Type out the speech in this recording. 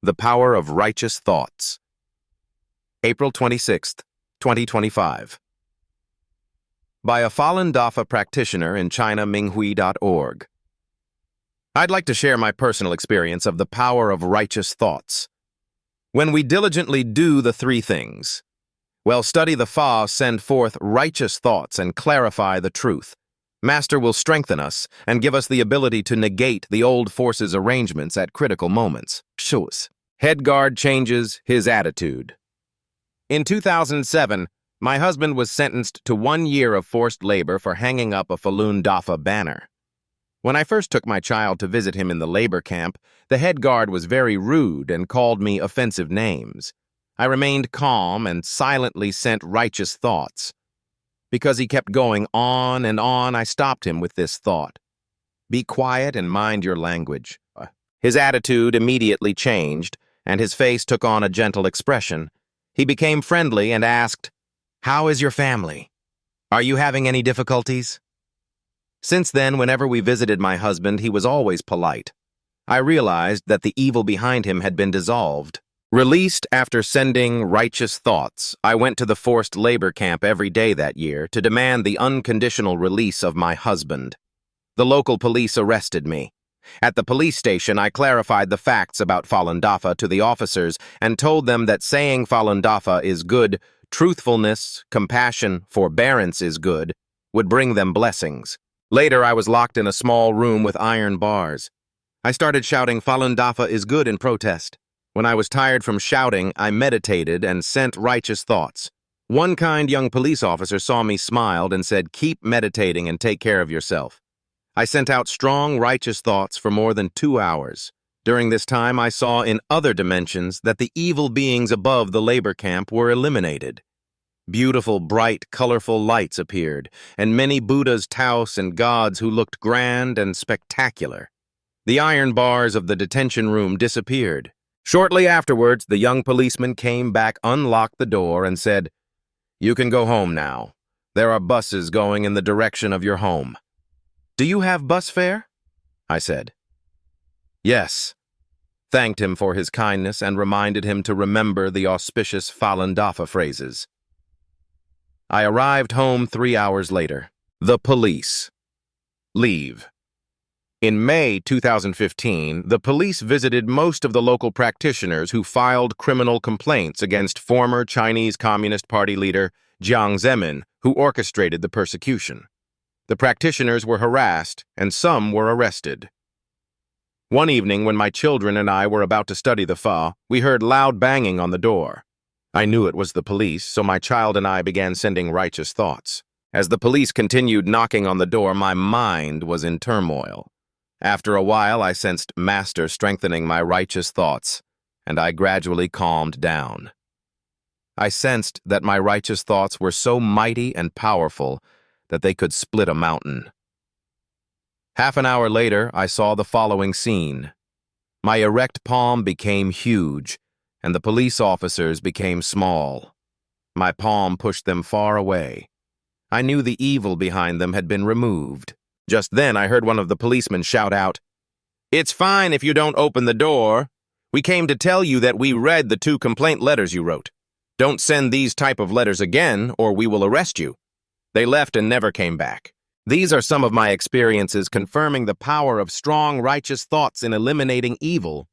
The Power of Righteous Thoughts. April 26th, 2025. By a Falun Dafa practitioner in ChinaMinghui.org. I'd like to share my personal experience of the power of righteous thoughts. When we diligently do the three things, study the Fa, send forth righteous thoughts and clarify the truth, Master will strengthen us and give us the ability to negate the old force's arrangements at critical moments. Headguard changes his attitude. In 2007, my husband was sentenced to 1 year of forced labor for hanging up a Falun Dafa banner. When I first took my child to visit him in the labor camp, the head guard was very rude and called me offensive names. I remained calm and silently sent righteous thoughts. Because he kept going on and on, I stopped him with this thought: be quiet and mind your language. His attitude immediately changed, and his face took on a gentle expression. He became friendly and asked, "How is your family? Are you having any difficulties?" Since then, whenever we visited my husband, he was always polite. I realized that the evil behind him had been dissolved. Released after sending righteous thoughts, I went to the forced labor camp every day that year to demand the unconditional release of my husband. The local police arrested me. At the police station, I clarified the facts about Falun Dafa to the officers and told them that saying Falun Dafa is good, truthfulness, compassion, forbearance is good, would bring them blessings. Later, I was locked in a small room with iron bars. I started shouting Falun Dafa is good in protest. When I was tired from shouting, I meditated and sent righteous thoughts. One kind young police officer saw me, smiled, and said, "Keep meditating and take care of yourself." I sent out strong, righteous thoughts for more than 2 hours. During this time, I saw in other dimensions that the evil beings above the labor camp were eliminated. Beautiful, bright, colorful lights appeared, and many Buddhas, Taoists, and gods who looked grand and spectacular. The iron bars of the detention room disappeared. Shortly afterwards, the young policeman came back, unlocked the door, and said, "You can go home now. There are buses going in the direction of your home." "Do you have bus fare?" I said. "Yes." Thanked him for his kindness and reminded him to remember the auspicious Falun Dafa phrases. I arrived home 3 hours later. The police. Leave. In May 2015, the police visited most of the local practitioners who filed criminal complaints against former Chinese Communist Party leader Jiang Zemin, who orchestrated the persecution. The practitioners were harassed, and some were arrested. One evening, when my children and I were about to study the Fa, we heard loud banging on the door. I knew it was the police, so my child and I began sending righteous thoughts. As the police continued knocking on the door, my mind was in turmoil. After a while, I sensed Master strengthening my righteous thoughts, and I gradually calmed down. I sensed that my righteous thoughts were so mighty and powerful that they could split a mountain. Half an hour later, I saw the following scene. My erect palm became huge, and the police officers became small. My palm pushed them far away. I knew the evil behind them had been removed. Just then, I heard one of the policemen shout out, "It's fine if you don't open the door. We came to tell you that we read the 2 complaint letters you wrote. Don't send these type of letters again, or we will arrest you." They left and never came back. These are some of my experiences confirming the power of strong, righteous thoughts in eliminating evil